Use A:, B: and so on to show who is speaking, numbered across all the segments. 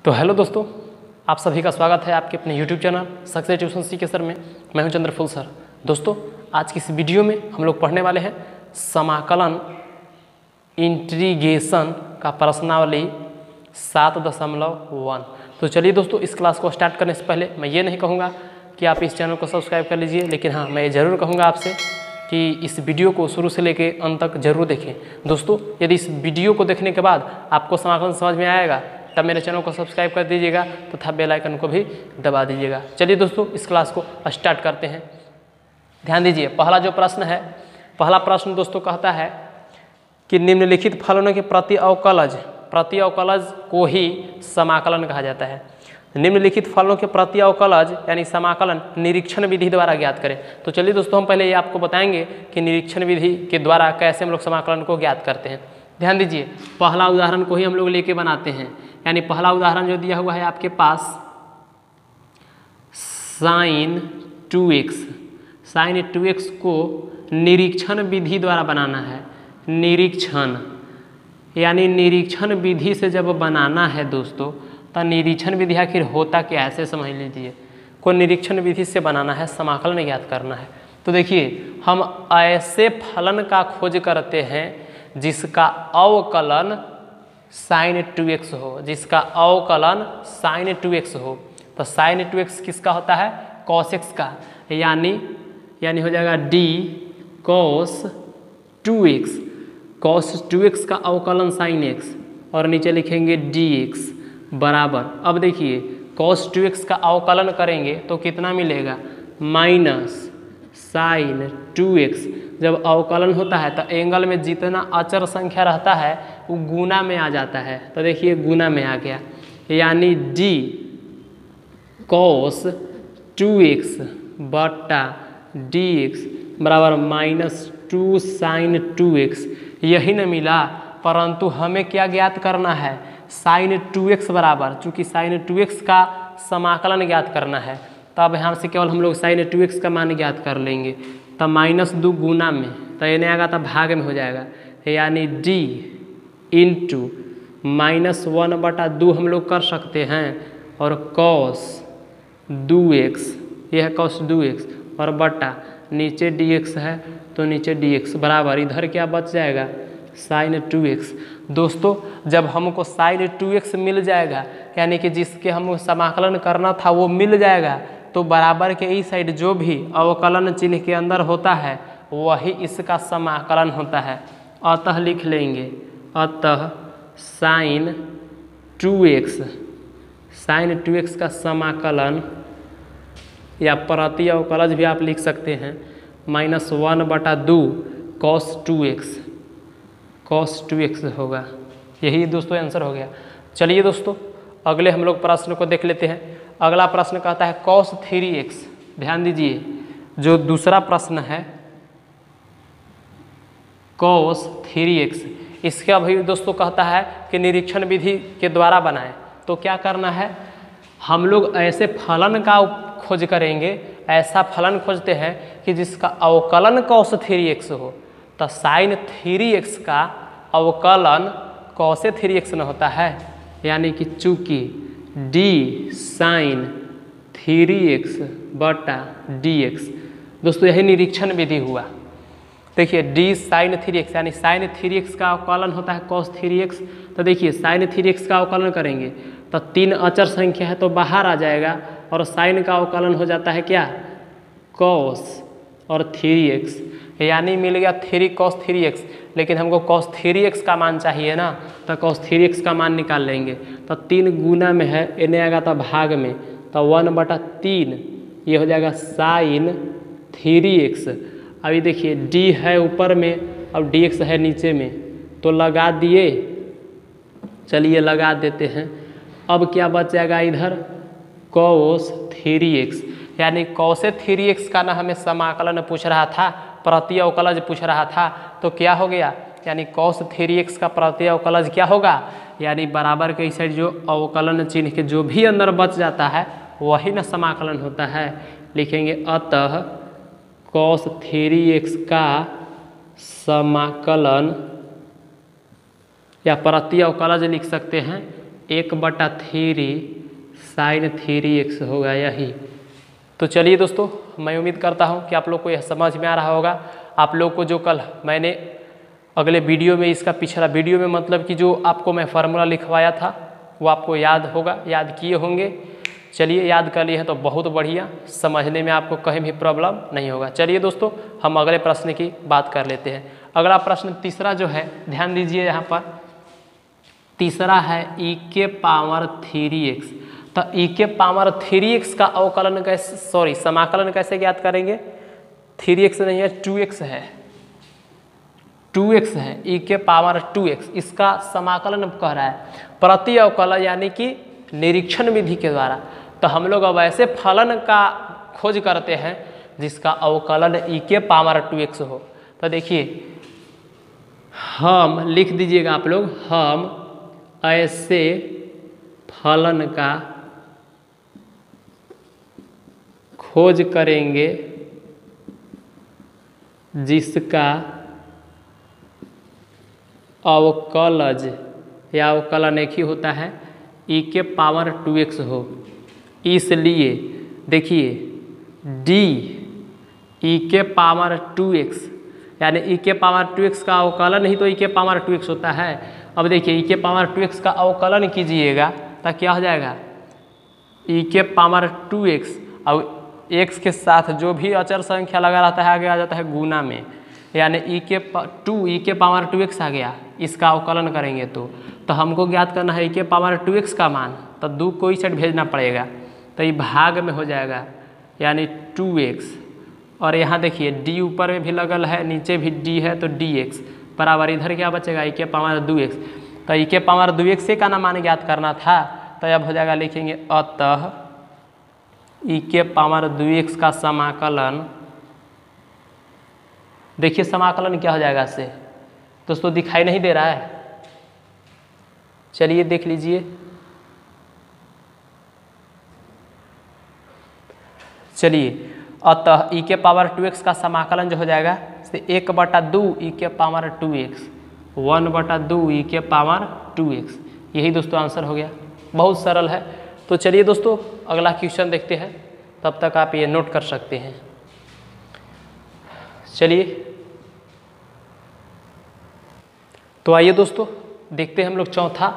A: तो हेलो दोस्तों, आप सभी का स्वागत है आपके अपने YouTube channel success tuition CK sir में। मैं हूं चंद्रफूल सर। दोस्तों, आज की इस वीडियो में हम लोग पढ़ने वाले हैं समाकलन इंटीग्रेशन का प्रश्नावली 7.1। तो चलिए दोस्तों, इस क्लास को स्टार्ट करने से पहले मैं ये नहीं कहूँगा कि आप इस चैनल को सब्सक्राइब कर लीजिए, लेकिन हाँ, मैं ये ज़रूर कहूँगा आपसे कि इस वीडियो को शुरू से लेके अंत तक जरूर देखें। दोस्तों, यदि इस वीडियो को देखने के बाद आपको समाकलन समझ में आएगा तब मेरे चैनल को सब्सक्राइब कर दीजिएगा तथा बेल आइकन को भी दबा दीजिएगा। चलिए दोस्तों, इस क्लास को स्टार्ट करते हैं। ध्यान दीजिए, पहला जो प्रश्न है, पहला प्रश्न दोस्तों कहता है कि निम्नलिखित फलनों के प्रति अवकलज को ही समाकलन कहा जाता है। निम्नलिखित फलनों के प्रति अवकलज यानी समाकलन निरीक्षण विधि द्वारा ज्ञात करें। तो चलिए दोस्तों, हम पहले ये आपको बताएंगे कि निरीक्षण विधि के द्वारा कैसे हम लोग समाकलन को ज्ञात करते हैं। ध्यान दीजिए, पहला उदाहरण को ही हम लोग लेके बनाते हैं। यानी पहला उदाहरण जो दिया हुआ है आपके पास sin 2x को निरीक्षण विधि द्वारा बनाना है। निरीक्षण यानी निरीक्षण विधि से जब बनाना है दोस्तों, तो निरीक्षण विधि आखिर होता क्या है ऐसे समझ लीजिए। को निरीक्षण विधि से बनाना है, समाकलन ज्ञात करना है। तो देखिए, हम ऐसे फलन का खोज करते हैं जिसका अवकलन sin 2x हो, जिसका अवकलन sin 2x हो। तो sin 2x किसका होता है? cos x का, यानी हो जाएगा d cos 2x। cos 2x का अवकलन sin x और नीचे लिखेंगे dx बराबर। अब देखिए, cos 2x का अवकलन करेंगे तो कितना मिलेगा? Minus sin 2x। जब अवकलन होता है तो एंगल में जितना अचर संख्या रहता है वो गुना में आ जाता है। तो देखिए, गुना में आ गया, यानी d cos 2x बटा dx बराबर -2 sin 2x। यही न मिला, परंतु हमें क्या ज्ञात करना है? sin 2x बराबर, चूँकि sin 2x का समाकलन ज्ञात करना है, तब यहाँ से केवल हम लोग sin 2x का मान ज्ञात कर लेंगे। तब -2 गुना में, तो ये नहीं आएगा तब भाग में हो जाएगा, यानी d इंटू -1/2 हम लोग कर सकते हैं, और cos 2x, यह है cos 2x, और बटा नीचे dx है तो नीचे dx बराबर इधर क्या बच जाएगा? sin 2x। दोस्तों, जब हमको sin 2x मिल जाएगा, यानी कि जिसके हमको समाकलन करना था वो मिल जाएगा, तो बराबर के इस साइड जो भी अवकलन चिन्ह के अंदर होता है वही इसका समाकलन होता है। अतः लिख लेंगे, अतः sin 2x का समाकलन या प्रति अवकलज भी आप लिख सकते हैं, -1/2 cos 2x होगा। यही दोस्तों आंसर हो गया। चलिए दोस्तों, अगले हम लोग प्रश्न को देख लेते हैं। अगला प्रश्न कहता है cos 3x। ध्यान दीजिए, जो दूसरा प्रश्न है cos 3x, इसका भी दोस्तों कहता है कि निरीक्षण विधि के द्वारा बनाएं। तो क्या करना है? हम लोग ऐसे फलन का खोज करेंगे, ऐसा फलन खोजते हैं कि जिसका अवकलन cos 3x हो। तो sin 3x का अवकलन cos 3x न होता है, यानी कि चूँकि d sin 3x बटा dx। दोस्तों, यही निरीक्षण विधि हुआ। देखिए, d sin 3x यानी sin 3x का अवकलन होता है cos 3x। तो देखिए, sin 3x का अवकलन करेंगे तो 3 अचर संख्या है तो बाहर आ जाएगा, और sin का अवकलन हो जाता है क्या? cos और 3x, यानी मिल गया 3 cos 3x। लेकिन हमको cos 3x का मान चाहिए ना, तो cos 3x का मान निकाल लेंगे। तो 3 गुना में है, इन्हें आएगा तो भाग में, तो 1/3 ये हो जाएगा sin 3x। अभी देखिए, d है ऊपर में और dx है नीचे में, तो लगा दिए। चलिए लगा देते हैं। अब क्या बच जाएगा इधर? cos 3x, यानी cos 3x का ना हमें समाकलन पूछ रहा था, प्रति अवकलज पूछ रहा था। तो क्या हो गया? यानी cos 3x का प्रति अवकलज क्या होगा? यानी बराबर के इस साइड जो अवकलन चिन्ह के जो भी अंदर बच जाता है वही ना समाकलन होता है। लिखेंगे अतः cos 3x का समाकलन या प्रति अवकलज लिख सकते हैं 1/3 sin 3x होगा यही। तो चलिए दोस्तों, मैं उम्मीद करता हूँ कि आप लोग को यह समझ में आ रहा होगा। आप लोग को जो कल मैंने अगले वीडियो में, इसका पिछला वीडियो में मतलब कि जो आपको मैं फार्मूला लिखवाया था वो आपको याद होगा, याद किए होंगे। चलिए, याद कर लिए हैं तो बहुत बढ़िया, समझने में आपको कहीं भी प्रॉब्लम नहीं होगा। चलिए दोस्तों, हम अगले प्रश्न की बात कर लेते हैं। अगला प्रश्न तीसरा जो है, ध्यान दीजिए यहाँ पर, तीसरा है e⁻3x। तो e⁻3x का अवकलन कैसे, सॉरी समाकलन कैसे ज्ञात करेंगे? 3x नहीं है, 2x है, 2x है, e⁻2x। इसका समाकलन कह रहा है प्रति अवकलन यानी कि निरीक्षण विधि के द्वारा। तो हम लोग अब ऐसे फलन का खोज करते हैं जिसका अवकलन e⁻2x हो। तो देखिए, हम लिख दीजिएगा आप लोग, हम ऐसे फलन का खोज करेंगे जिसका अवकलज या अवकलन एक ही होता है, e⁻2x हो। इसलिए देखिए, d e⁻2x यानी e⁻2x का अवकलन ही तो e⁻2x होता है। अब देखिए, e⁻2x का अवकलन कीजिएगा तो क्या हो जाएगा? e⁻2x और x के साथ जो भी अचर संख्या लगा रहता है आगे आ जाता है गुना में, यानी e⁻2x आ गया। इसका अवकलन करेंगे तो हमको ज्ञात करना है e⁻2x का मान, तो 2 को इस साइड भेजना पड़ेगा, तो ये भाग में हो जाएगा यानी 2x। और यहाँ देखिए d ऊपर में भी लगल है, नीचे भी d है, तो dx बराबर इधर क्या बचेगा? e⁻2x। तो e⁻2x का ना मान ज्ञात करना था, तो अब हो जाएगा, लिखेंगे अतः e⁻2x का समाकलन। देखिए समाकलन क्या हो जाएगा इससे दोस्तों, दिखाई नहीं दे रहा है? चलिए देख लीजिए। चलिए, अतः e⁻2x का समाकलन जो हो जाएगा 1/2 e⁻2x, 1/2 e⁻2x। यही दोस्तों आंसर हो गया, बहुत सरल है। तो चलिए दोस्तों, अगला क्वेश्चन देखते हैं, तब तक आप ये नोट कर सकते हैं। चलिए, तो आइए दोस्तों देखते हैं हम लोग चौथा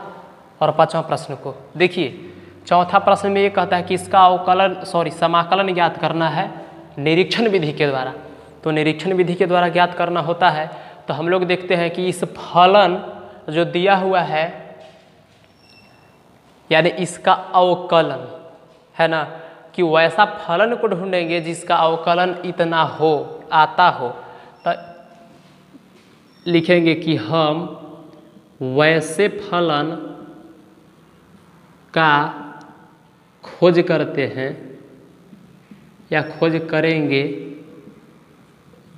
A: और पांचवा प्रश्न को। देखिए, चौथा प्रश्न में ये कहता है कि इसका अवकलन, सॉरी समाकलन ज्ञात करना है निरीक्षण विधि के द्वारा। तो निरीक्षण विधि के द्वारा ज्ञात करना होता है, तो हम लोग देखते हैं कि इस फलन जो दिया हुआ है यानी इसका अवकलन है ना, कि वैसा फलन को ढूंढेंगे जिसका अवकलन इतना हो, आता हो। तो लिखेंगे कि हम वैसे फलन का खोज करते हैं या खोज करेंगे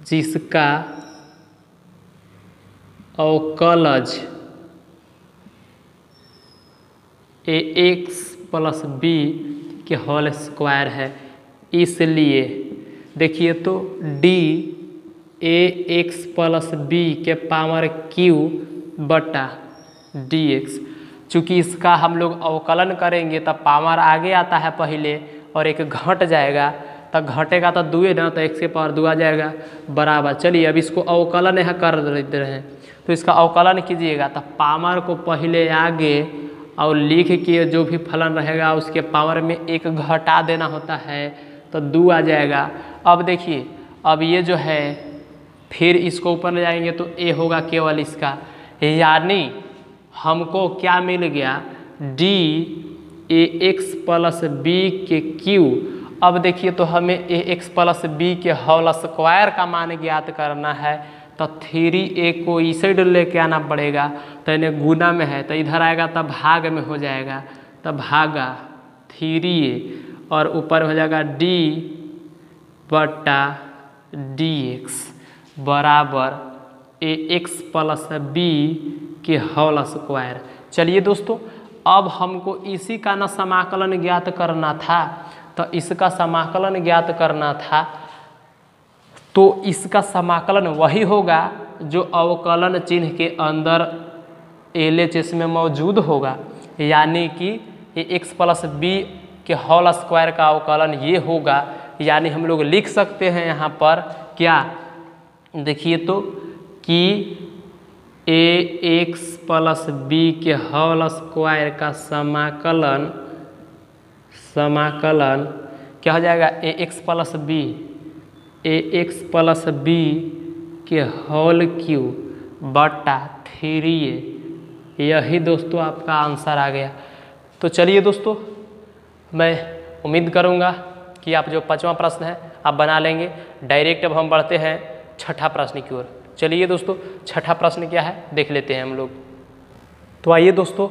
A: जिसका अवकलज ax + b के होल स्क्वायर है। इसलिए देखिए, तो d ax + b के पावर q बटा dx। चूँकि इसका हम लोग अवकलन करेंगे तब पावर आगे आता है पहले और एक घट जाएगा, तो घटेगा तो 2 है ना, तो x के पावर 2 आ जाएगा बराबर। चलिए, अब इसको अवकलन यहाँ कर देते हैं, तो इसका अवकलन कीजिएगा तो पावर को पहले आगे और लिख के जो भी फलन रहेगा उसके पावर में 1 घटा देना होता है, तो 2 आ जाएगा। अब देखिए, अब ये जो है फिर इसको ऊपर ले जाएंगे तो a होगा केवल इसका, यानी हमको क्या मिल गया? d ax + b के q। अब देखिए, तो हमें ax + b के होल स्क्वायर का मान ज्ञात करना है, तो 3a को इस साइड लेके आना पड़ेगा, तो इन्हें गुना में है तो इधर आएगा तब भाग में हो जाएगा, तब भागा 3a और ऊपर हो जाएगा d बटा dx बराबर ax + b के होल स्क्वायर। चलिए दोस्तों, अब हमको इसी का ना समाकलन ज्ञात करना था, तो इसका समाकलन ज्ञात करना था, तो इसका समाकलन वही होगा जो अवकलन चिन्ह के अंदर LHS में मौजूद होगा। यानी कि ये एक्स प्लस बी के होल स्क्वायर का अवकलन ये होगा। यानी हम लोग लिख सकते हैं यहाँ पर क्या, देखिए तो कि ए एक्स प्लस बी के होल स्क्वायर का समाकलन क्या हो जाएगा, ए एक्स प्लस बी के होल क्यूब बटा 3a। यही दोस्तों आपका आंसर आ गया। तो चलिए दोस्तों, मैं उम्मीद करूंगा कि आप जो 5वां प्रश्न है आप बना लेंगे। डायरेक्ट अब हम बढ़ते हैं छठा प्रश्न की ओर। चलिए दोस्तों, छठा प्रश्न क्या है देख लेते हैं हम लोग। तो आइए दोस्तों,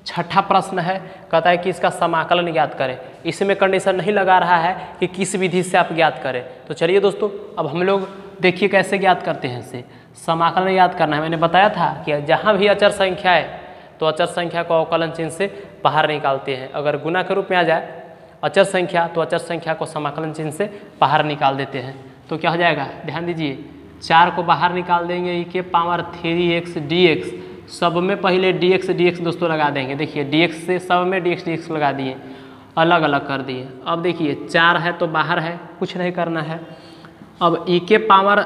A: छठा प्रश्न है, कहता है कि इसका समाकलन ज्ञात करें। इसमें कंडीशन नहीं लगा रहा है कि किस विधि से आप ज्ञात करें। तो चलिए दोस्तों, अब हम लोग देखिए कैसे ज्ञात करते हैं। इसे समाकलन याद करना है। मैंने बताया था कि जहाँ भी अचर संख्या है तो अचर संख्या को अवकलन चिन्ह से बाहर निकालते हैं। अगर गुना के रूप में आ जाए अचर संख्या तो अचर संख्या को समाकलन चिन्ह से बाहर निकाल देते हैं। तो क्या हो जाएगा, ध्यान दीजिए, 4 को बाहर निकाल देंगे, e के पावर 3x dx, सब में पहले dx दोस्तों लगा देंगे। देखिए dx से सब में dx लगा दिए, अलग अलग कर दिए। अब देखिए 4 है तो बाहर है, कुछ नहीं करना है। अब e के पावर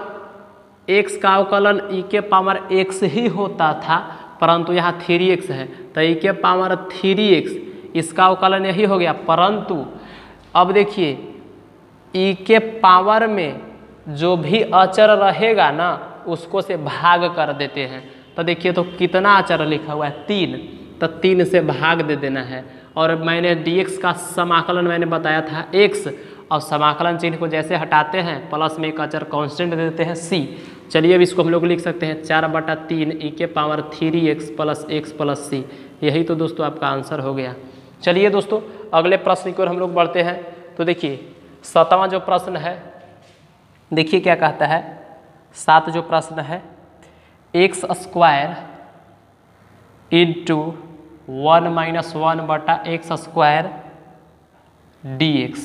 A: x का अवकलन e के पावर x ही होता था, परंतु यहाँ 3x है तो e के पावर 3x इसका अवकलन यही हो गया। परंतु अब देखिए e के पावर में जो भी अचर रहेगा ना उसको से भाग कर देते हैं। तो देखिए तो कितना अचर लिखा हुआ है, 3, तो 3 से भाग दे देना है। और मैंने dx का समाकलन मैंने बताया था x, और समाकलन चिन्ह को जैसे हटाते हैं प्लस में एक अचर कांस्टेंट दे देते हैं c। चलिए अब इसको हम लोग लिख सकते हैं 4/3 e के power 3x plus x plus c। यही तो दोस्तों आपका आंसर हो गया। चलिए दोस्तों, अगले प्रश्न की ओर हम लोग बढ़ते हैं। तो देखिए 7वां जो प्रश्न है, देखिए क्या कहता है। 7 जो प्रश्न है, x square into 1 - 1/x² dx,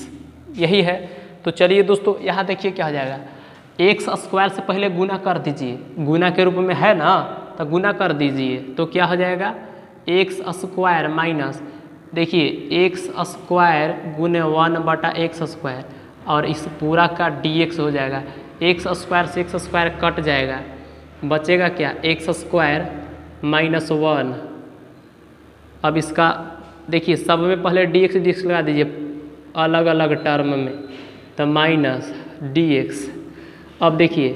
A: यही है। तो चलिए दोस्तों, यहाँ देखिए क्या हो जाएगा, एक्स स्क्वायर से पहले गुना कर दीजिए, गुना के रूप में है ना तो गुना कर दीजिए। तो क्या हो जाएगा, एक्स स्क्वायर माइनस, देखिए एक्स स्क्वायर गुने 1/x², और इस पूरा का dx हो जाएगा। एक्स स्क्वायर से एक्स स्क्वायर कट जाएगा, बचेगा क्या, एक्स स्क्वायर माइनस 1। अब इसका देखिए सब में पहले dx लगा दीजिए अलग अलग टर्म में, तो माइनस dx। अब देखिए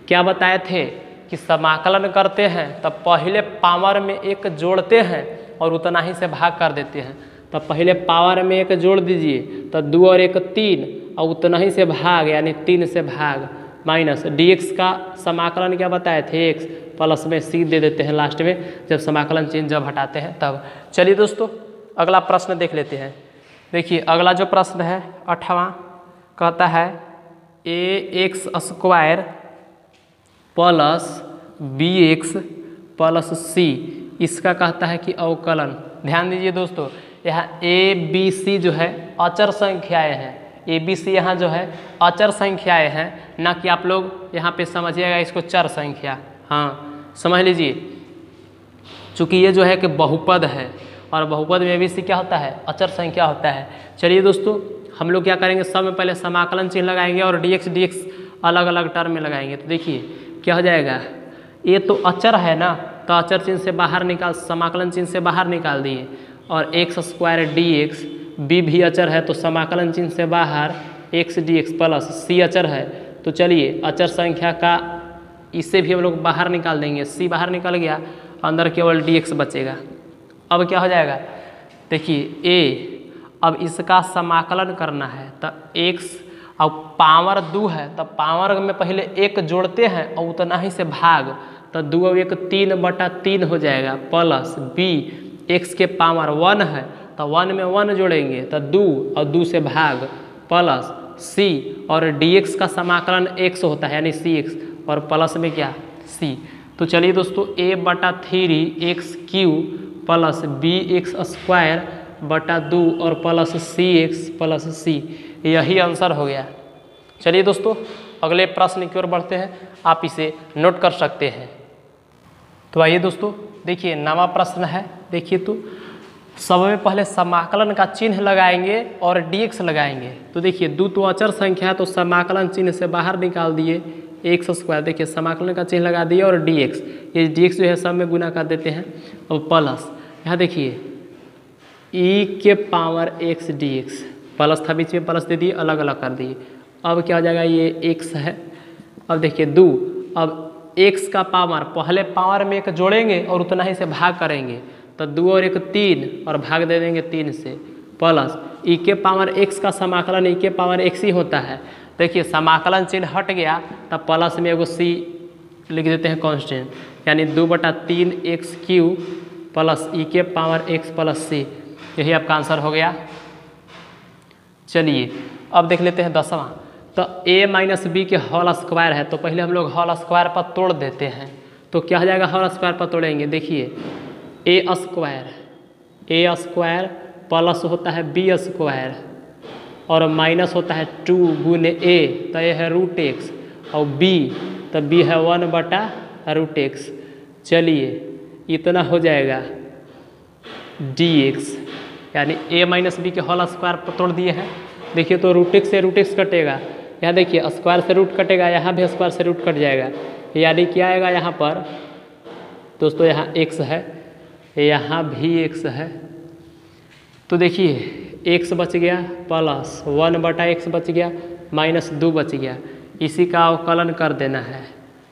A: क्या बताए थे कि समाकलन करते हैं तब पहले पावर में 1 जोड़ते हैं और उतना ही से भाग कर देते हैं। तो पहले पावर में 1 जोड़ दीजिए, तो 2 और 1 3, और उतना ही से भाग यानी 3 से भाग माइनस dx का समाकलन क्या बताए थे, x प्लस में c दे देते हैं लास्ट में जब समाकलन चिन्ह जब हटाते हैं तब। चलिए दोस्तों, अगला प्रश्न देख लेते हैं। देखिए अगला जो प्रश्न है 8वां, कहता है ax² plus bx plus c, इसका कहता है कि अवकलन। ध्यान दीजिए दोस्तों, यहाँ a b c जो है अचर संख्याएं हैं, a b c यहाँ जो है अचर संख्याएं हैं, ना कि आप लोग यहाँ पे समझिएगा इसको चर संख्या। हाँ समझ लीजिए, चूँकि ये जो है कि बहुपद है और बहुपद में भी सी क्या होता है, अचर संख्या होता है। चलिए दोस्तों, हम लोग क्या करेंगे, सब में पहले समाकलन चिन्ह लगाएंगे और dx अलग अलग टर्म में लगाएंगे। तो देखिए क्या हो जाएगा, ये तो अचर है ना तो अचर चिन्ह से बाहर निकाल, समाकलन चिन्ह से बाहर निकाल दिए, और x² dx, b भी अचर है तो समाकलन चिन्ह से बाहर x dx प्लस c अचर है। तो चलिए अचर संख्या का इसे भी हम लोग बाहर निकाल देंगे, c बाहर निकल गया, अंदर केवल dx बचेगा। अब क्या हो जाएगा, देखिए a, अब इसका समाकलन करना है तो x, अब पावर 2 है तो पावर में पहले 1 जोड़ते हैं और उतना ही से भाग, तो 2 और 1 3/3 हो जाएगा, प्लस b, x के पावर 1 है तो 1 में 1 जोड़ेंगे तो 2 और 2 से भाग, प्लस c, और dx का समाकलन x होता है यानी cx, और प्लस में क्या c। तो चलिए दोस्तों, a/3x³ प्लस bx² 2 और प्लस cx प्लस c, यही आंसर हो गया। चलिए दोस्तों, अगले प्रश्न की ओर बढ़ते हैं, आप इसे नोट कर सकते हैं। तो आइए दोस्तों, देखिए 9वां प्रश्न है। देखिए तो सब में पहले समाकलन का चिन्ह लगाएंगे और dx लगाएंगे। तो देखिए दो तो अचर संख्या है तो समाकलन चिन्ह से बाहर निकाल दिए एक्स स्क्वायर, देखिए समाकलन का चिन्ह लगा दिए और dx, ये dx जो है सब में गुना कर देते हैं और प्लस यहाँ देखिए e के पावर x dx, प्लस था बीच में प्लस दे दिए, अलग अलग कर दिए। अब क्या हो जाएगा, ये x है। अब देखिए 2, अब x का पावर पहले पावर में एक जोड़ेंगे और उतना ही से भाग करेंगे, तो 2 और 1 3 और भाग दे देंगे 3 से, प्लस e के पावर x का समाकलन e के पावर x ही होता है। देखिए समाकलन चिन्ह हट गया तब प्लस में एगो c लिख देते हैं कांस्टेंट, यानी 2/3 x³ प्लस e के पावर x प्लस c, यही आपका आंसर हो गया। चलिए अब देख लेते हैं 10वां। तो a माइनस बी के होल स्क्वायर है, तो पहले हम लोग होल स्क्वायर पर तोड़ देते हैं। तो क्या हो जाएगा, होल स्क्वायर पर तोड़ेंगे, देखिए a स्क्वायर प्लस होता है b स्क्वायर और माइनस होता है 2 गुने a, तो ये है √x और b, तो b है 1/√x। चलिए इतना हो जाएगा dx, यानी a माइनस बी के होल स्क्वायर पर तोड़ दिए हैं। देखिए तो √x से √x कटेगा, यहाँ देखिए स्क्वायर से रूट कटेगा, यहाँ भी स्क्वायर से रूट कट जाएगा, यानी क्या आएगा यहाँ पर दोस्तों, यहाँ x है, यहाँ भी x है। तो देखिए x बच गया प्लस 1/x बच गया माइनस 2 बच गया, इसी का अवकलन कर देना है,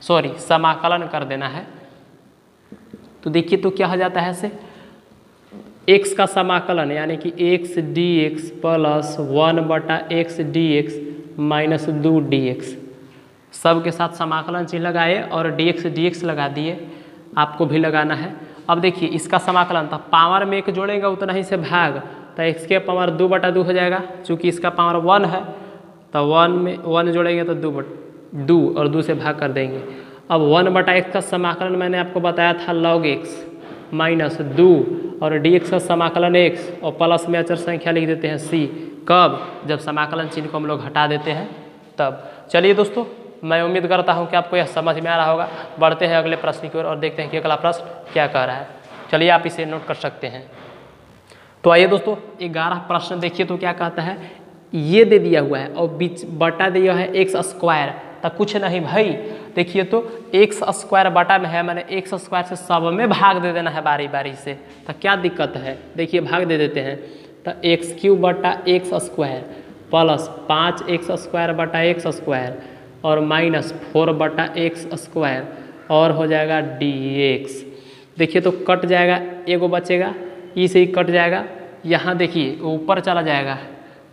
A: सॉरी समाकलन कर देना है। तो देखिए तो क्या हो जाता है ऐसे, x का समाकलन यानी कि x dx plus 1/x dx minus 2 dx, सब के साथ समाकलन चिन्ह लगाए और dx लगा दिए, आपको भी लगाना है। अब देखिए इसका समाकलन था, पावर में एक जोड़ेंगे उतना ही से भाग, तो x के पावर 2/2 हो जाएगा, चूँकि इसका पावर 1 है तो 1 में 1 जोड़ेंगे तो 2 और 2 से भाग कर देंगे। अब 1/x का समाकलन मैंने आपको बताया था log x माइनस 2 और dx का समाकलन x और प्लस में अचर संख्या लिख देते हैं c, कब, जब समाकलन चिन्ह को हम लोग हटा देते हैं तब। चलिए दोस्तों, मैं उम्मीद करता हूं कि आपको यह समझ में आ रहा होगा। बढ़ते हैं अगले प्रश्न की ओर और देखते हैं कि अगला प्रश्न क्या कह रहा है। चलिए आप इसे नोट कर सकते हैं। तो आइए दोस्तों 11 प्रश्न देखिए तो क्या कहता है, ये दे दिया हुआ है और बीच बटा दिया है एक्स स्क्वायर, तो कुछ नहीं भाई, देखिए तो एक्स स्क्वायर बटा में है, मैंने एक्स स्क्वायर से सब में भाग दे देना है बारी बारी से, तो क्या दिक्कत है, देखिए भाग दे देते हैं। तो x³ बटा एक्स स्क्वायर प्लस 5x² बटा एक्स स्क्वायर और माइनस 4/x स्क्वायर और हो जाएगा dx। देखिए तो कट जाएगा, एगो बचेगा, ई से ही कट जाएगा, यहाँ देखिए ऊपर चला जाएगा,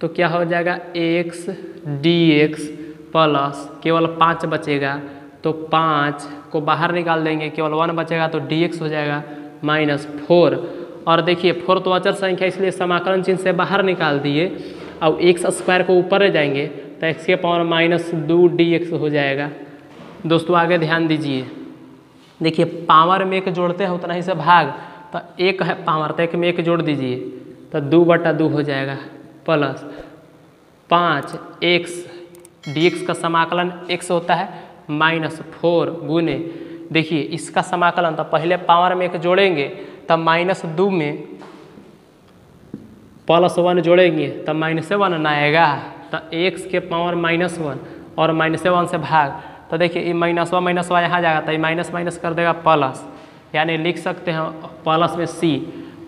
A: तो क्या हो जाएगा x dx प्लस केवल 5 बचेगा, तो 5 को बाहर निकाल देंगे, केवल 1 बचेगा तो dx हो जाएगा माइनस 4। और देखिए 4 तो अचर संख्या इसलिए समाकलन चिन्ह से बाहर निकाल दिए, अब एक्स स्क्वायर को ऊपर ले जाएंगे तो x के पावर माइनस 2 dx हो जाएगा। दोस्तों आगे ध्यान दीजिए, देखिए पावर में एक जोड़ते हैं उतना ही से भाग, तो एक है पावर तो एक में एक जोड़ दीजिए तो 2/2 हो जाएगा प्लस 5x dx का समाकलन x होता है माइनस 4 गुने, देखिए इसका समाकलन तो पहले पावर में एक जोड़ेंगे तब माइनस 2 में प्लस 1 जोड़ेंगे तब माइनस 1 ना आएगा, तो x के पावर माइनस 1 और माइनस 1 से भाग, तो देखिए ये माइनस वन यहाँ जाएगा तो ये माइनस माइनस कर देगा प्लस, यानी लिख सकते हैं प्लस में c,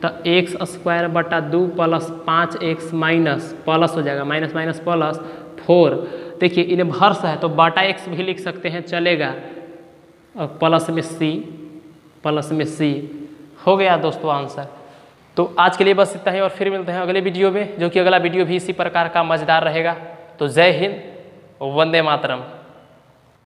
A: तो x² बटा 2 प्लस 5x माइनस प्लस हो जाएगा माइनस माइनस प्लस 4। देखिए इनवर्स है तो बटा x भी लिख सकते हैं, चलेगा, और प्लस में c हो गया दोस्तों आंसर। तो आज के लिए बस इतना ही और फिर मिलते हैं अगले वीडियो में, जो कि अगला वीडियो भी इसी प्रकार का मज़ेदार रहेगा। तो जय हिंद, वंदे मातरम।